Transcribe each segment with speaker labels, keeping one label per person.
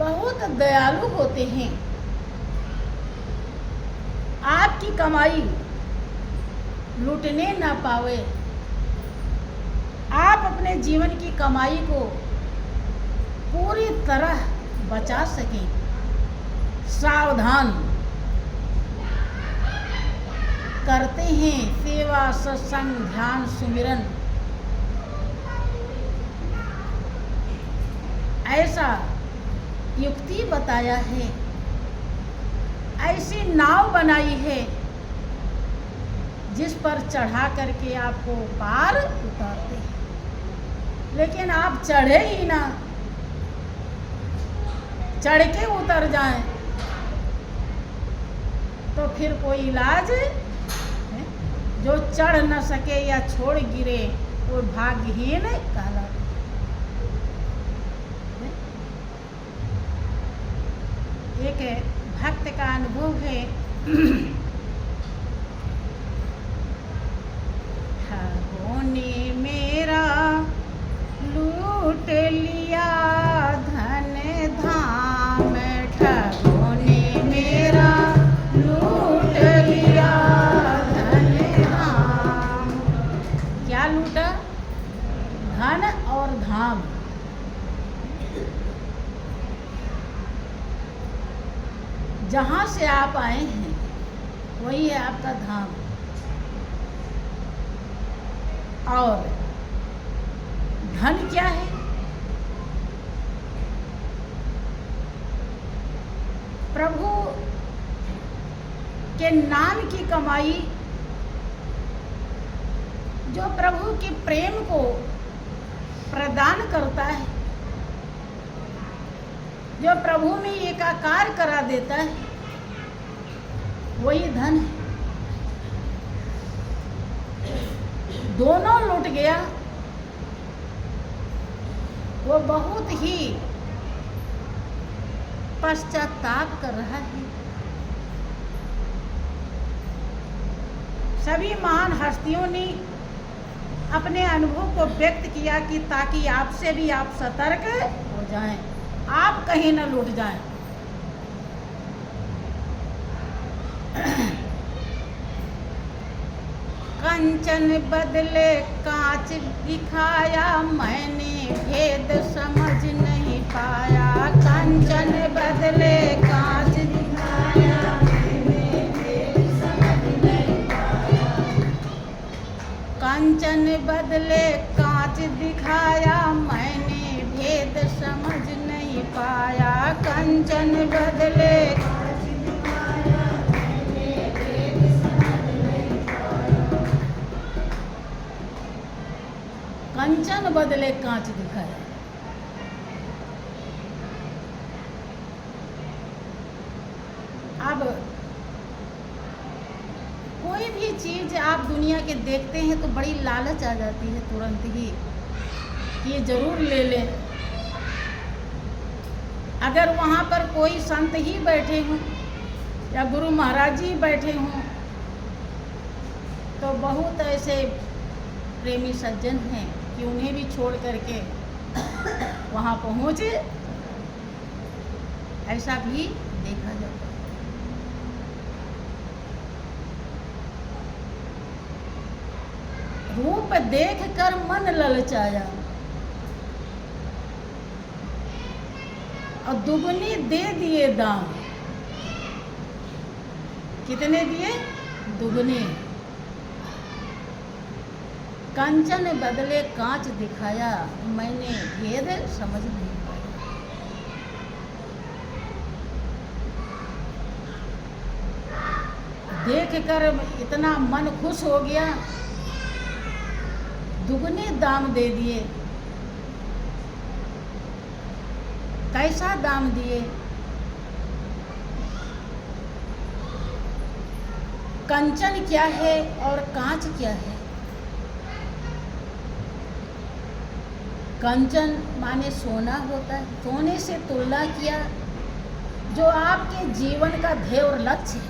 Speaker 1: बहुत दयालु होते हैं। आपकी कमाई लूटने ना पावे, आप अपने जीवन की कमाई को पूरी तरह बचा सकें। सावधान करते हैं सेवा सत्संग ध्यान सुमिरन, ऐसा युक्ति बताया है, ऐसी नाव बनाई है जिस पर चढ़ा करके आपको पार उतारते हैं। लेकिन आप चढ़े ही ना, चढ़ के उतर जाएं तो फिर कोई इलाज है? जो चढ़ न सके या छोड़ गिरे वो भाग्यहीन कहलाता है। एक भक्त का अनुभव है, ठाकुर ने मेरा लूट लिया धन धाम, ठाकुर ने मेरा लूट लिया धन धाम। क्या लूटा? धन और धाम। जहाँ से आप आए हैं वही है आपका धाम। और धन क्या है? प्रभु के नाम की कमाई, जो प्रभु के प्रेम को प्रदान करता है, जो प्रभु में एकाकार करा देता है, वही धन है। दोनों लुट गया, वो बहुत ही पश्चाताप कर रहा है। सभी महान हस्तियों ने अपने अनुभव को व्यक्त किया कि ताकि आपसे भी आप सतर्क हो जाएं, आप कहीं न लुट जाएं। कंचन बदले कांच दिखाया, मैंने भेद समझ नहीं पाया। कंचन बदले कांच दिखाया, मैंने भेद समझ नहीं पाया। कंचन बदले कांच दिखाया, मैंने भेद समझ नहीं पाया। कंचन बदले कंचन बदले कांच दिखाया। अब कोई भी चीज आप दुनिया के देखते हैं तो बड़ी लालच आ जाती है तुरंत ही कि ये जरूर ले लें। अगर वहाँ पर कोई संत ही बैठे हों या गुरु महाराज जी बैठे हों तो बहुत ऐसे प्रेमी सज्जन हैं कि उन्हें भी छोड़ करके वहाँ पहुँचे, ऐसा भी देखा जाता है। रूप देख कर मन ललचाया और दुगनी दे दिए दाम। कितने दिए? दुगने। कंचन बदले कांच दिखाया, मैंने भेद समझ नहीं पाया। देख कर इतना मन खुश हो गया, दुगने दाम दे दिए। कैसा दाम दिए? कंचन क्या है और कांच क्या है? कंचन माने सोना होता है, सोने से तुलना किया। जो आपके जीवन का ध्येय और लक्ष्य है,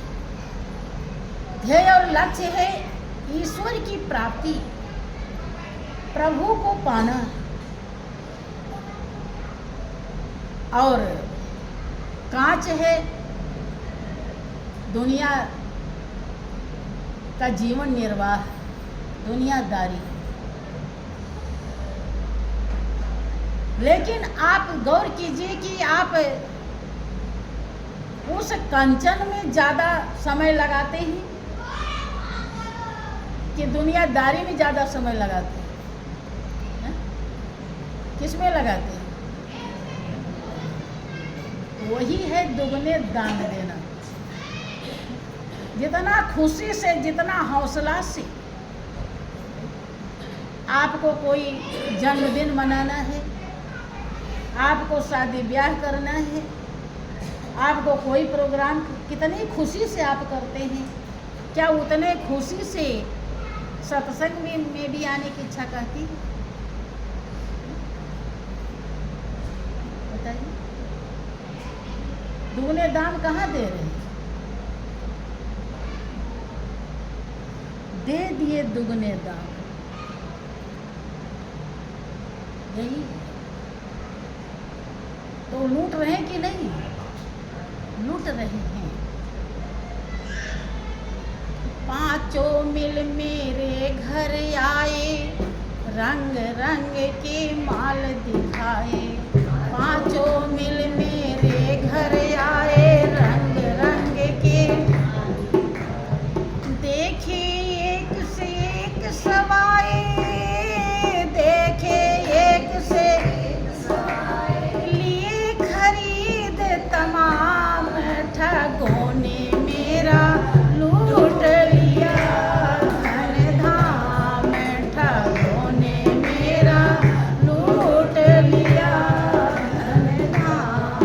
Speaker 1: ध्येय और लक्ष्य है ईश्वर की प्राप्ति, प्रभु को पाना। और कांच है दुनिया का जीवन निर्वाह, दुनियादारी। लेकिन आप गौर कीजिए कि आप उस कंचन में ज़्यादा समय लगाते हैं कि दुनियादारी में ज़्यादा समय लगाते हैं? किस में लगाते हैं? वही है दुगने दान देना। जितना खुशी से, जितना हौसला से आपको कोई जन्मदिन मनाना है, आपको शादी ब्याह करना है, आपको कोई प्रोग्राम, कितनी खुशी से आप करते हैं, क्या उतने खुशी से सत्संग में भी आने की इच्छा करती है? बताइए, दुगने दाम कहाँ दे रहे हैं? दे दिए दुगने दाम, यही तो लूट रहे हैं कि नहीं? लूट रहे हैं। पांचों मिल मेरे घर आए, रंग रंग के माल दिखाए। पांचों मिल मेरे घर आए, रंग रंग के, देखे एक से एक सवाए, देखे एक से एक सवाए, लिए खरीद तमाम, ठगों ने मेरा लूट लिया धन धाम, ठगों ने मेरा लूट लिया धन धाम।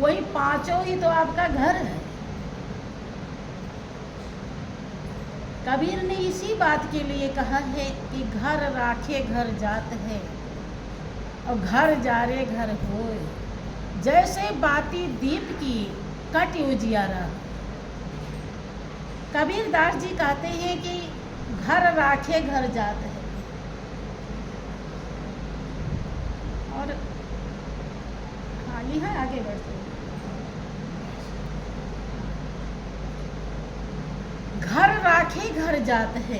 Speaker 1: वही पांचों ही तो आपका घर है। कबीर ने इसी बात के लिए कहा है कि घर राखे घर जात है, और घर जारे घर होए। जैसे बाती दीप की कट उजियारा। कबीर दास जी कहते हैं कि घर राखे घर जात है, और खाली है, आगे बढ़ते हैं। घर राखे घर जात है।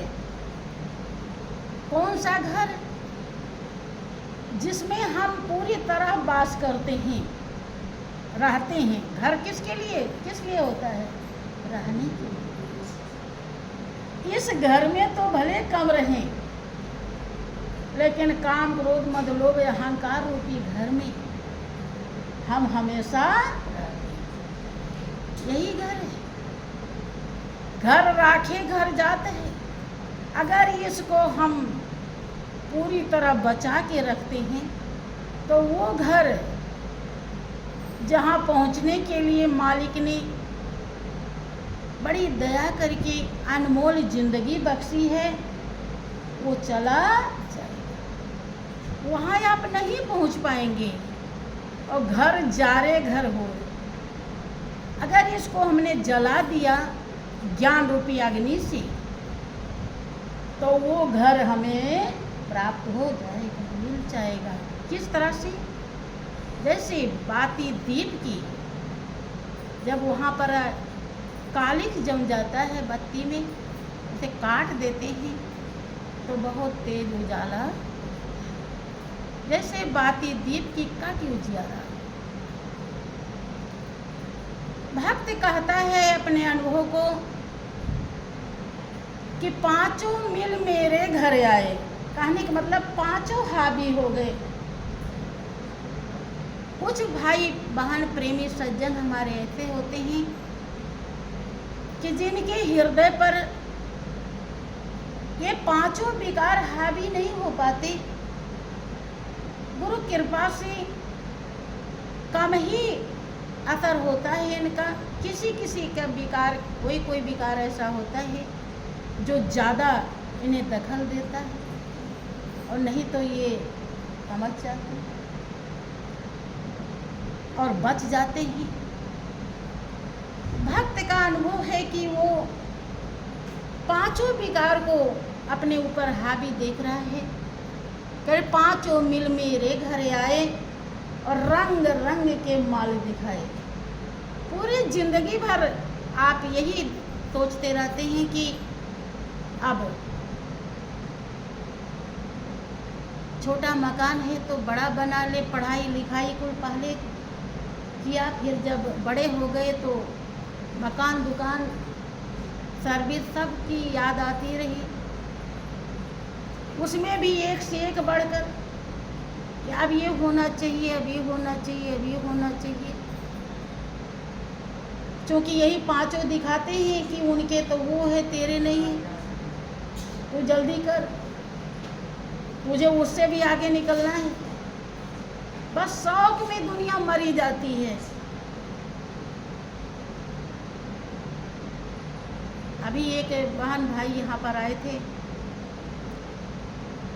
Speaker 1: कौन सा घर? जिसमें हम पूरी तरह वास करते हैं, रहते हैं। घर किसके लिए, किस लिए होता है? रहने के लिए। इस घर में तो भले कम रहें, लेकिन काम, क्रोध, मद, लोभ, अहंकार रूपी घर में हम हमेशा, यही घर है। घर राखे घर जाते हैं। अगर इसको हम पूरी तरह बचा के रखते हैं तो वो घर जहाँ पहुँचने के लिए मालिक ने बड़ी दया करके अनमोल जिंदगी बख्शी है, वो चला जाएगा। वहाँ आप नहीं पहुँच पाएंगे। और घर जारे घर हो, अगर इसको हमने जला दिया ज्ञान रूपी अग्नि से, तो वो घर हमें प्राप्त हो जाएगा, मिल जाएगा। किस तरह से? जैसे बाती दीप की, जब वहाँ पर कालिख जम जाता है बत्ती में, उसे काट देते हैं तो बहुत तेज उजाला, जैसे बाती दीप की कट उजियारा। भक्त कहता है अपने अनुभव को कि पांचों मिल मेरे घर आए। कहने का मतलब पांचों हावी हो गए। कुछ भाई बहन प्रेमी सज्जन हमारे ऐसे होते हैं कि जिनके हृदय पर ये पांचों विकार हावी नहीं हो पाते। गुरु कृपा से कम ही असर होता है इनका। किसी किसी का विकार, कोई विकार ऐसा होता है जो ज़्यादा इन्हें दखल देता है, और नहीं तो ये समझ जाते हैं और बच जाते हैं। भक्त का अनुभव है कि वो पांचों विकार को अपने ऊपर हावी देख रहा है। कहे पांचों मिल मेरे घर आए, और रंग रंग के माल दिखाए। पूरी जिंदगी भर आप यही सोचते रहते हैं कि अब छोटा मकान है तो बड़ा बना ले, पढ़ाई लिखाई को पहले किया, फिर जब बड़े हो गए तो मकान दुकान सर्विस सब की याद आती रही। उसमें भी एक से एक बढ़कर कि अब ये होना चाहिए, अब ये होना चाहिए, अब ये होना चाहिए। क्योंकि यही पांचों दिखाते हैं कि उनके तो वो है, तेरे नहीं है, तो जल्दी कर, मुझे उससे भी आगे निकलना है। बस शौक में दुनिया मरी जाती है। अभी एक बहन भाई यहाँ पर आए थे,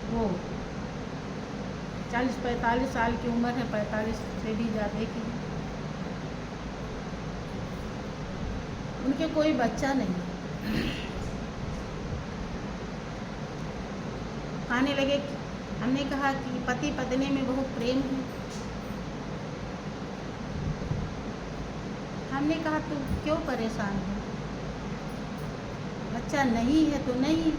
Speaker 1: वो 40-45 साल की उम्र है, 45 से भी ज़्यादा की। उनके कोई बच्चा नहीं। कहने लगे, हमने कहा कि पति पत्नी में बहुत प्रेम है। हमने कहा तू क्यों परेशान है, बच्चा नहीं है तो नहीं।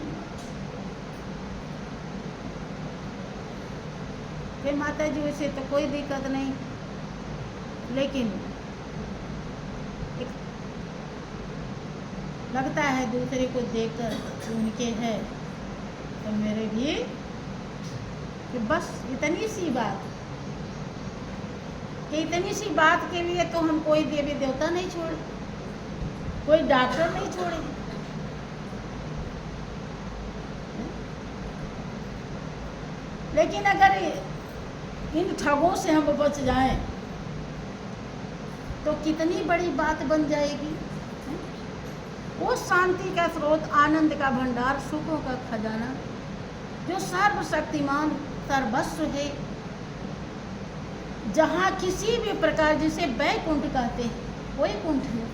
Speaker 1: फिर माता जी वैसे तो कोई दिक्कत नहीं, लेकिन एक लगता है दूसरे को देखकर कि उनके है तो मेरे भी, कि बस इतनी सी बात, कि इतनी सी बात के लिए तो हम कोई देवी देवता नहीं छोड़े, कोई डॉक्टर नहीं छोड़े। लेकिन अगर इन ठगों से हम बच जाएं तो कितनी बड़ी बात बन जाएगी। वो शांति का स्रोत, आनंद का भंडार, सुखों का खजाना, जो सर्वशक्तिमान सर्वस्व है, जहाँ किसी भी प्रकार, जिसे वैकुंठ कहते हैं, वैकुंठ है,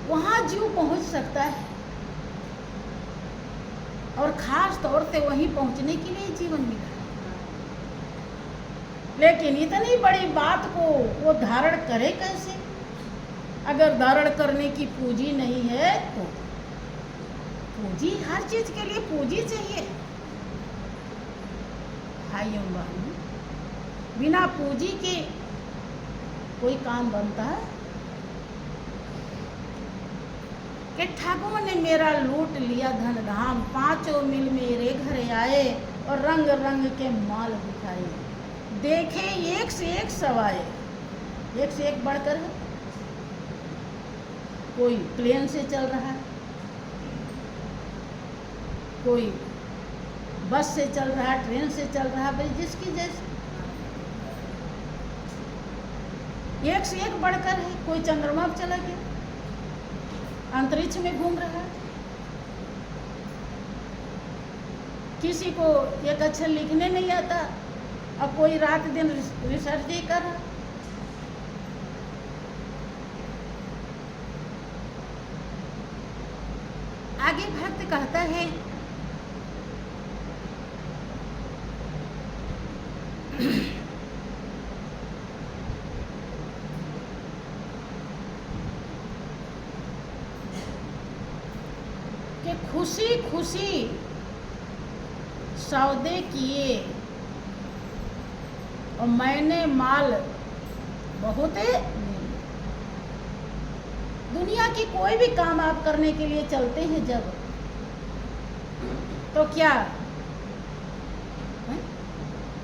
Speaker 1: वहाँ जीव पहुँच सकता है। और खास तौर से वहीं पहुँचने के लिए जीवन मिला। लेकिन इतनी बड़ी बात को वो धारण करे कैसे? अगर धारण करने की पूंजी नहीं है तो पूंजी, हर चीज के लिए पूंजी चाहिए भाइयों बहनों। बिना पूंजी के कोई काम बनता है? कि ठगों ने मेरा लूट लिया धन धाम, पांचों मिल मेरे घर आए और रंग रंग के माल दिखाए। देखे एक से एक सवाए, एक से एक बढ़कर है। कोई प्लेन से चल रहा है, कोई बस से चल रहा है, ट्रेन से चल रहा है, भाई जिसकी जैसे एक से एक बढ़कर है। कोई चंद्रमा पर चला गया, अंतरिक्ष में घूम रहा है। किसी को एक अक्षर लिखने नहीं आता और कोई रात दिन रिसर्च ही कर रहा। आगे भक्त कहता है, कि खुशी खुशी सौदे किए और मैंने माल बहुत है। दुनिया की कोई भी काम आप करने के लिए चलते हैं जब, तो क्या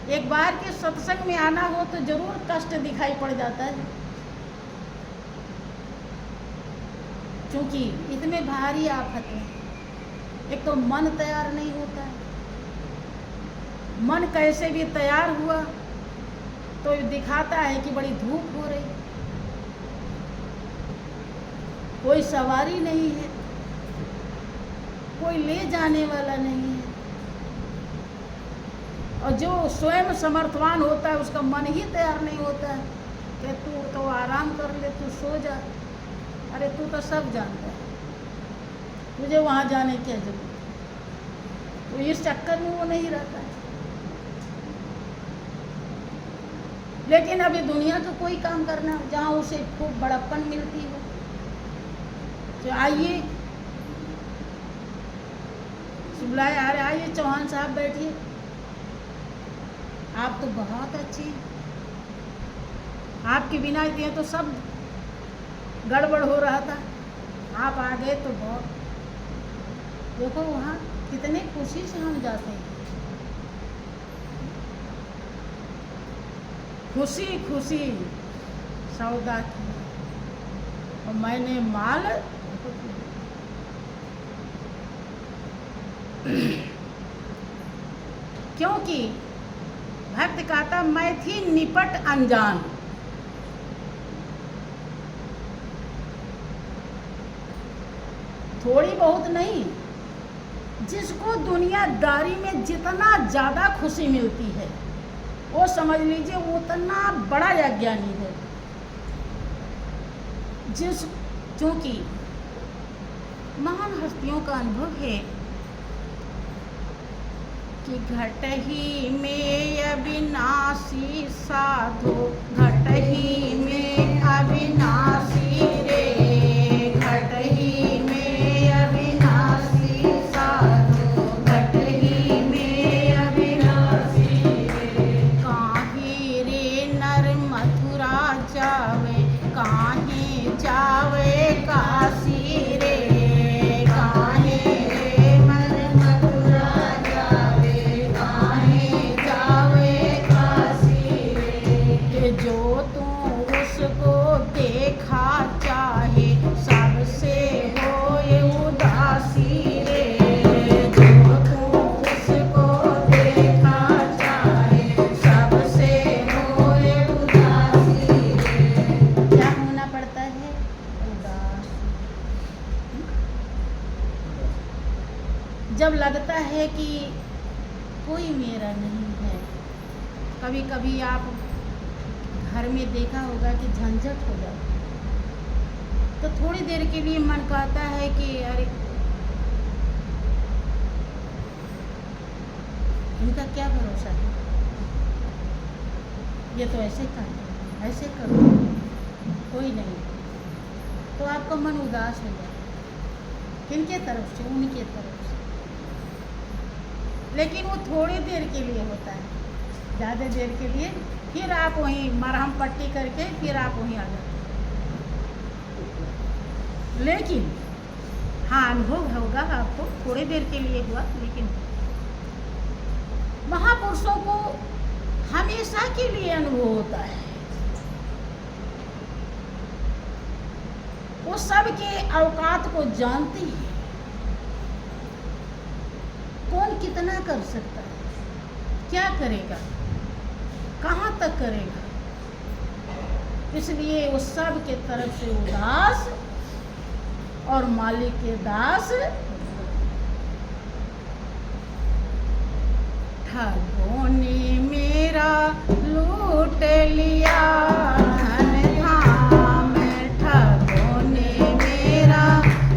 Speaker 1: एक बार के सत्संग में आना हो तो जरूर कष्ट दिखाई पड़ जाता है, क्योंकि इतने भारी आफत है। एक तो मन तैयार नहीं होता है। मन कैसे भी तैयार हुआ तो दिखाता है कि बड़ी धूप हो रही, कोई सवारी नहीं है, कोई ले जाने वाला नहीं है। और जो स्वयं समर्थवान होता है उसका मन ही तैयार नहीं होता है कि तू तो आराम कर ले, तू सो जा। अरे तू तो सब जानता है, तुझे वहाँ जाने की जरूरत, तो इस चक्कर में वो नहीं रहता है। लेकिन अभी दुनिया का कोई काम करना जहाँ उसे खूब बड़प्पन मिलती हो। तो आइए बुलाए, अरे आइए चौहान साहब बैठिए, आप तो बहुत अच्छे हैं, आपके बिना ये तो सब गड़बड़ हो रहा था, आप आ गए तो बहुत। देखो वहाँ कितने खुशी से हम जाते हैं, खुशी खुशी सौदा की और मैंने माल क्योंकि भक्त कहता मैं थी निपट अनजान, थोड़ी बहुत नहीं, जिसको दुनियादारी में जितना ज़्यादा खुशी मिलती है वो समझ लीजिए उतना बड़ा अज्ञानी है। क्योंकि महान हस्तियों का अनुभव है कि घट ही में अविनाशी साधो, घट ही में अविनाशी रे, घट ही में अविनाशी साधो, घट ही में अविनाशी रे। काहे रे नर मथुरा जावे, काहे जावे काशी रे, जब लगता है कि कोई मेरा नहीं है। कभी कभी आप घर में देखा होगा कि झंझट हो जाती है तो थोड़ी देर के लिए मन कहता है कि अरे इनका क्या भरोसा है, ये तो ऐसे कर ऐसे करो, कोई नहीं, तो आपका मन उदास हो जाए। किनके तरफ से? उनके तरफ से। लेकिन वो थोड़ी देर के लिए होता है, ज़्यादा देर के लिए फिर आप वहीं मरहम पट्टी करके फिर आप वहीं आ जाते हैं। लेकिन हाँ, अनुभव होगा आपको, थोड़ी देर के लिए हुआ, लेकिन महापुरुषों को हमेशा के लिए अनुभव होता है। वो सबके औकात को जानती है, कौन कितना कर सकता है, क्या करेगा, कहाँ तक करेगा। इसलिए वो सब के तरफ से उदास और मालिक के दास। ठगों ने मेरा लूट लिया धन धाम, ठगों ने मेरा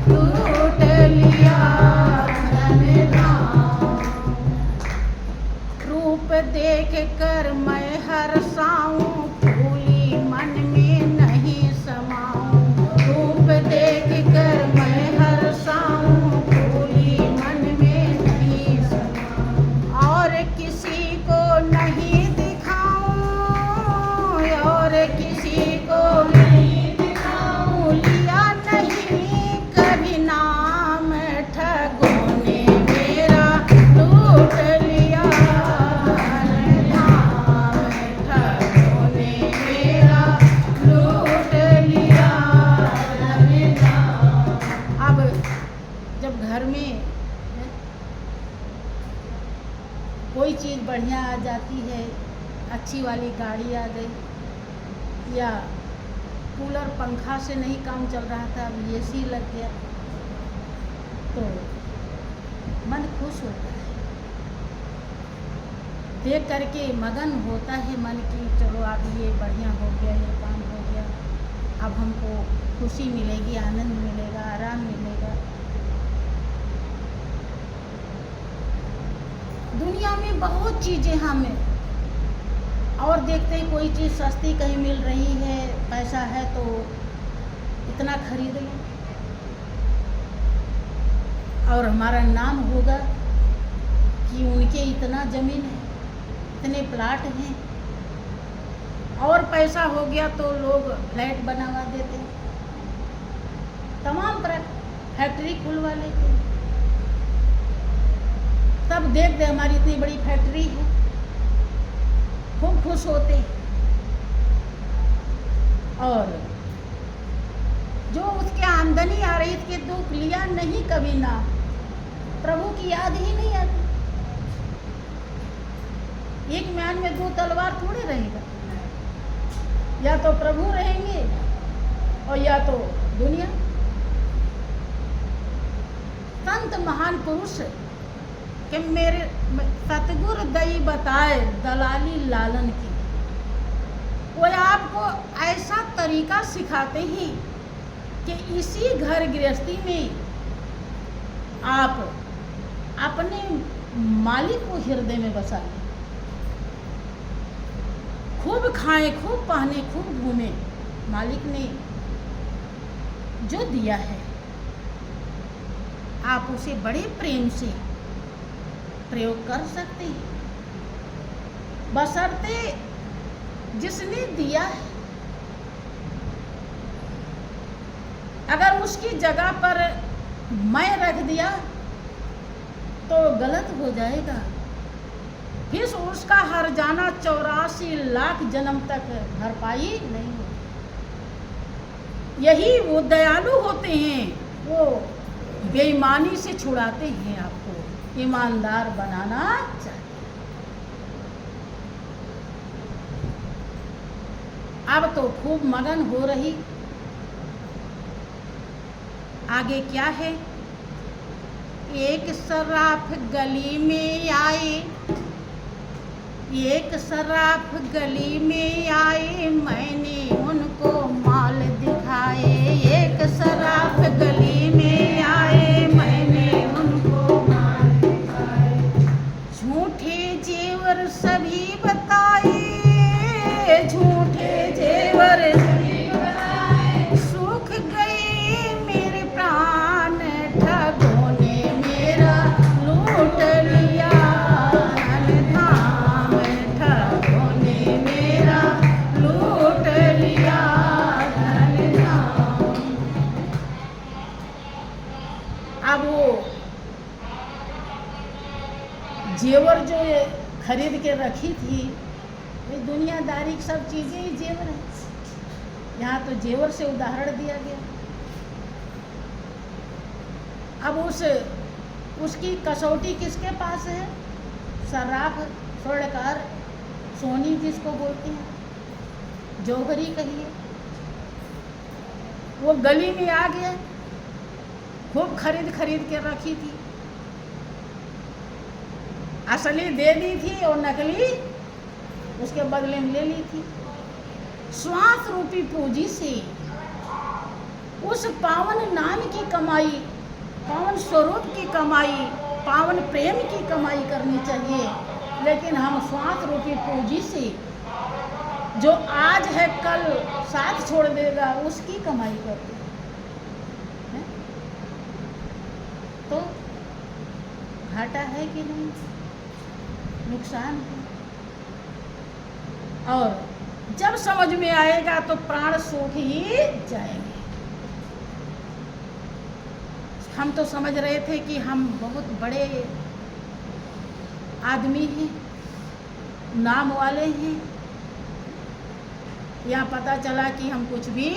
Speaker 1: लूट लिया धन धाम। रूप देख कर मैं हर्षाऊं, फूली मन में नहीं समाऊं। रूप देख कर मैं हर्षाऊं, फूली मन में नहीं समाऊं। और किसी को नहीं दिखाऊं, और किसी को नहीं दिखाऊं। लिया नहीं कभी नाम, ठगों ने मेरा लूट लिया धन धाम। ठगों ने मेरा लूट लिया धन धाम। अब जब घर में कोई चीज़ बढ़िया आ जाती है, अच्छी वाली गाड़ी आ गई, या कूलर पंखा से नहीं काम चल रहा था, अब एसी लग गया, तो मन खुश होता है, देख करके मगन होता है मन की चलो अब ये बढ़िया हो गया, ये काम हो गया, अब हमको खुशी मिलेगी, आनंद मिलेगा, आराम मिलेगा। दुनिया में बहुत चीज़ें हमें और देखते हैं कोई चीज़ सस्ती कहीं मिल रही है, पैसा है तो इतना खरीद लें और हमारा नाम होगा कि उनके इतना ज़मीन है, इतने प्लाट हैं, और पैसा हो गया तो लोग फ्लैट बनवा देते हैं, तमाम फैक्ट्री खुलवा लेते हैं। तब देख दे हमारी इतनी बड़ी फैक्ट्री है, खूब खुश होते हैं। और जो उसके आमदनी आ रही थी दुख लिया नहीं कभी ना, प्रभु की याद ही नहीं आती। एक म्यान में दो तलवार थोड़े रहेगा, या तो प्रभु रहेंगे और या तो दुनिया। संत महान पुरुष कि मेरे सतगुरु दई बताए दलाली लालन की, वो आपको ऐसा तरीका सिखाते हैं कि इसी घर गृहस्थी में आप अपने मालिक को हृदय में बसा लें, खूब खाएं, खूब पहने, खूब घूमें। मालिक ने जो दिया है आप उसे बड़े प्रेम से प्रयोग कर सकते हैं, बशर्ते जिसने दिया है अगर उसकी जगह पर मैं रख दिया तो गलत हो जाएगा, फिर उसका हर जाना 84 लाख जन्म तक भरपाई नहीं होती। यही वो दयालु होते हैं, वो बेईमानी से छुड़ाते हैं, आपको ईमानदार बनाना चाहिए। अब तो खूब मगन हो रही, आगे क्या है? एक सराफ गली में आए, एक सराफ गली में आए, मैंने उनको माल दिखाए। एक सराफ गली में आए, मैंने उनको माल दिखाए। झूठे जेवर सभी बताए, झूठे जेवर सभी बताए। सूख गए मेरे प्राण, ठगों ने मेरा लूट लिया धन धाम, ठगों ने मेरा लूट लिया धन धाम। अब वो जेवर जो ये खरीद के रखी थी, ये दुनियादारी की सब चीज़ें ही जेवर है। यहाँ तो जेवर से उदाहरण दिया गया। अब उसकी कसौटी किसके पास है? सराफ, स्वर्णकार, सोनी जिसको बोलते हैं, जौहरी कहिए। वो गली में आ गया, खूब खरीद के रखी थी, असली दे दी थी और नकली उसके बदले में ले ली थी। श्वास रूपी पूंजी से उस पावन नाम की कमाई, पावन स्वरूप की कमाई, पावन प्रेम की कमाई करनी चाहिए। लेकिन हम श्वास रूपी पूंजी से जो आज है कल साथ छोड़ देगा उसकी कमाई करते हैं, तो घाटा है कि नहीं, नुकसान है। और जब समझ में आएगा तो प्राण सूख ही जाएंगे। हम तो समझ रहे थे कि हम बहुत बड़े आदमी हैं, नाम वाले हैं, यहाँ पता चला कि हम कुछ भी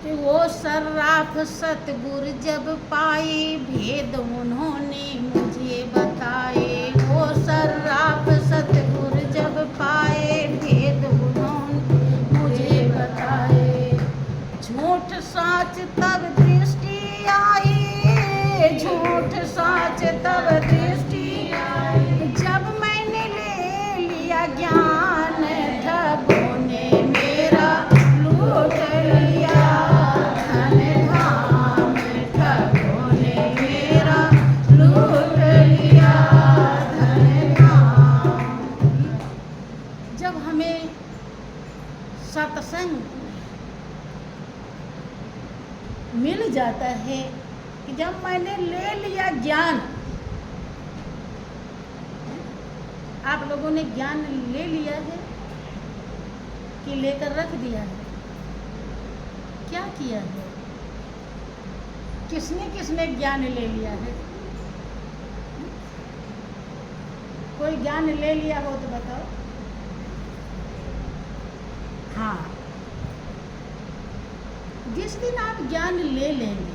Speaker 1: कि वो सर्राफ सतगुरु जब पाए, भेद उन्होंने मुझे बताए। वो सर्राफ सतगुरु जब पाए, भेद उन्होंने मुझे बताए। झूठ साच तब दृष्टि आई, झूठ साच तब दृष्टि आई। जब मैंने ले लिया ज्ञान, ठगों ने मेरा लूट लिया धन धाम, ठगों ने मेरा लूट लिया जाता है कि जब मैंने ले लिया ज्ञान, आप लोगों ने ज्ञान ले लिया है कि लेकर रख दिया है? क्या किया है? किसने किसने ज्ञान ले लिया है? कोई ज्ञान ले लिया हो तो बताओ। हाँ, जिस दिन आप ज्ञान ले लेंगे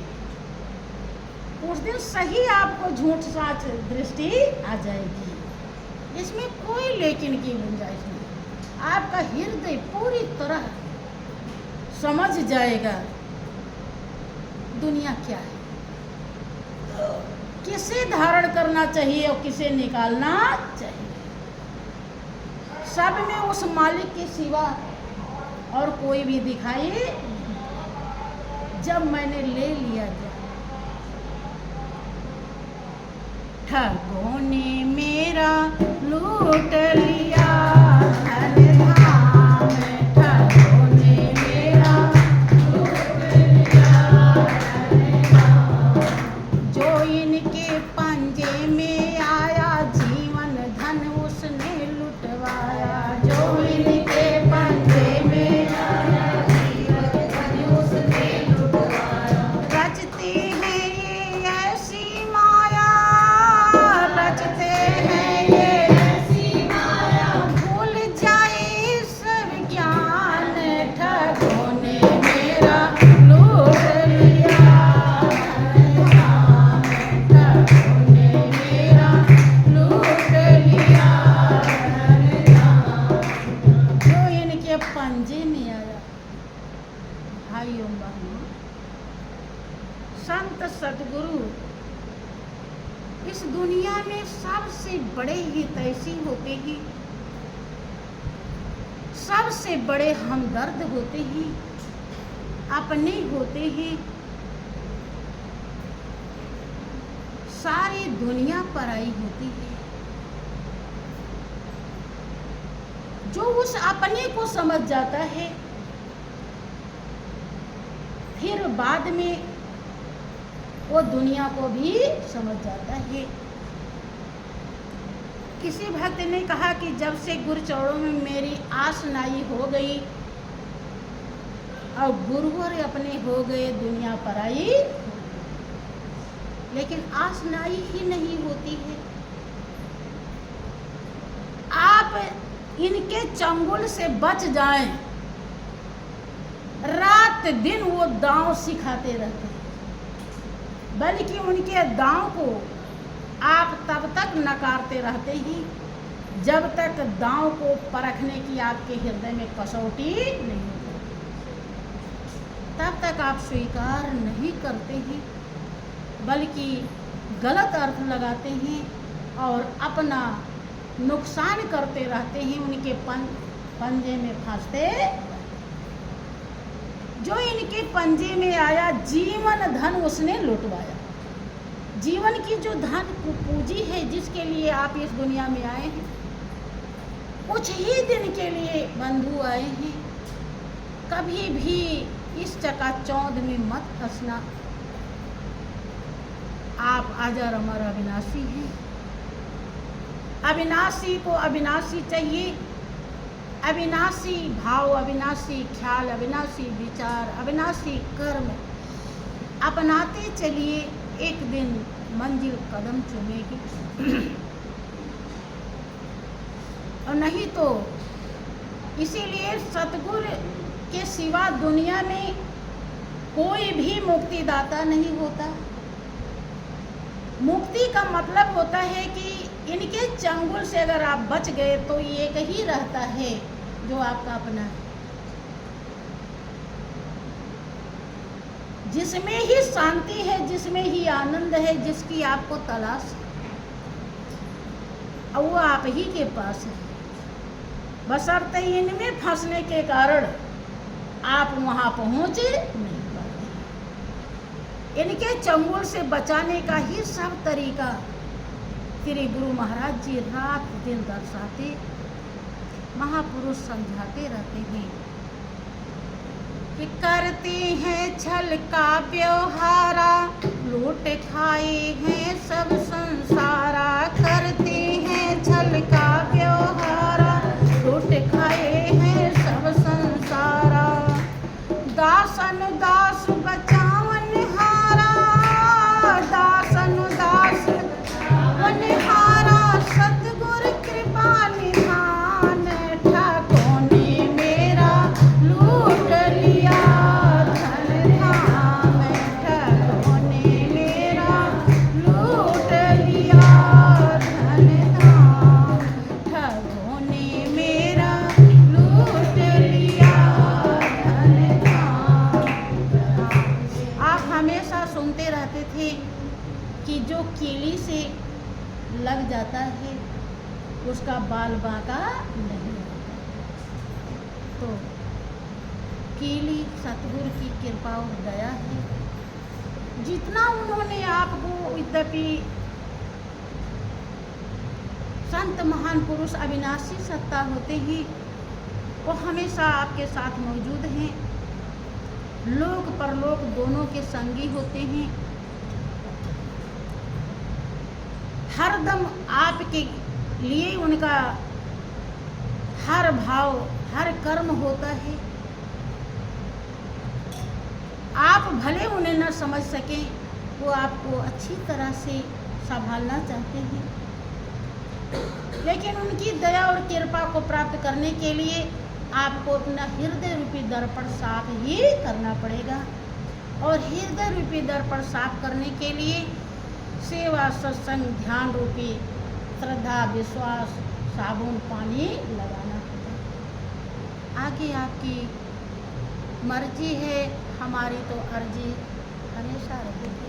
Speaker 1: उस दिन सही आपको झूठ साच दृष्टि आ जाएगी। इसमें कोई लेकिन की गुंजाइश नहीं। आपका हृदय पूरी तरह समझ जाएगा दुनिया क्या है, किसे धारण करना चाहिए और किसे निकालना चाहिए। सब में उस मालिक के सिवा और कोई भी दिखाई। जब मैंने ले लिया ठगों ने मेरा लूट लिया धन धाम, ठगों ने मेरा लूट लिया धन धाम। जो इनके पंजे में आया जीवन धन उसने लुटवाया। जो इनके पंजे में आया जीवन धन उसने लुटवाया। रचते हैं ये ऐसी माया, रचते हैं ये ऐसी माया, भूल जाए सब ज्ञान, ठगों ने मेरा लूट लिया धन धाम, ठगों ने मेरा लूट लिया धन धाम। जो इनके पंजे में आया, भाइयों बहनों, संत सतगुरु इस दुनिया में सबसे बड़े हितैषी होते ही, सबसे बड़े हमदर्द होते ही, अपने होते ही सारी दुनिया पराई होती है। जो उस अपने को समझ जाता है फिर बाद में वो दुनिया को भी समझ जाता है। किसी भक्त ने कहा कि जब से गुरु चरणों में मेरी आस नाई हो गई और गुरुवर अपने हो गए दुनिया पराई। लेकिन आस नाई ही नहीं होती है। आप इनके चंगुल से बच जाएं, रात दिन वो दांव सिखाते रहते हैं, बल्कि उनके दांव को आप तब तक नकारते रहते हैं जब तक दांव को परखने की आपके हृदय में कसौटी नहीं होती, तब तक आप स्वीकार नहीं करते हैं, बल्कि गलत अर्थ लगाते हैं और अपना नुकसान करते रहते हैं, उनके पंजे में फंसते। जो इनके पंजे में आया जीवन धन उसने लुटवाया। जीवन की जो धन पूंजी है जिसके लिए आप इस दुनिया में आए हैं, कुछ ही दिन के लिए बंधु आए हैं। कभी भी इस चकाचौंध में मत फंसना। आप अजर अमर अविनाशी हैं। अविनाशी को अविनाशी चाहिए। अविनाशी भाव, अविनाशी ख्याल, अविनाशी विचार, अविनाशी कर्म अपनाते चलिए, एक दिन मंजिल कदम चूमेगी। और नहीं तो इसीलिए सतगुरु के सिवा दुनिया में कोई भी मुक्तिदाता नहीं होता। मुक्ति का मतलब होता है कि इनके चंगुल से अगर आप बच गए तो एक ही रहता है जो आपका अपना है, जिसमें ही शांति है, जिसमें ही आनंद है, जिसकी आपको तलाश है, और वो आप ही के पास है। बशर्ते इनमें फंसने के कारण आप वहां पहुंच नहीं पाते। इनके चंगुल से बचाने का ही सब तरीका श्री गुरु महाराज जी रात दिन दर्शाते, महापुरुष समझाते रहते हैं। कि करते हैं छल का व्यवहारा, लूट खाए हैं सब संसारा। करते हैं छल का व्यवहारा, लूट खाए हैं सब संसारा। दासन दास बचावन हारा, दासन दास बनिहारा। सतगुर कृपा निधान, ठाकों ने मेरा लूट लिया धन धाम। ठाकों ने मेरा लूट लिया धन धाम। ठाकों ने मेरा लूट लिया धन धाम। आप हमेशा सुनते रहते थे कि जो कीली से लग जाता है उसका बाल बांका नहीं होता। तो कीली सतगुरु की कृपा और दया है। जितना उन्होंने आपको, यद्यपि संत महान पुरुष अविनाशी सत्ता होते हैं, वो हमेशा आपके साथ मौजूद हैं, लोक परलोक दोनों के संगी होते हैं। हरदम आपके लिए उनका हर भाव हर कर्म होता है। आप भले उन्हें न समझ सकें, वो आपको अच्छी तरह से संभालना चाहते हैं, लेकिन उनकी दया और कृपा को प्राप्त करने के लिए आपको अपना हृदय रूपी दर्पण साफ ही करना पड़ेगा। और हृदय रूपी दर्पण साफ करने के लिए सेवा सत्संग ध्यान रूपी श्रद्धा विश्वास साबुन पानी लगाना होगा। आगे आपकी मर्जी है, हमारी तो अर्जी हमेशा रहेगी।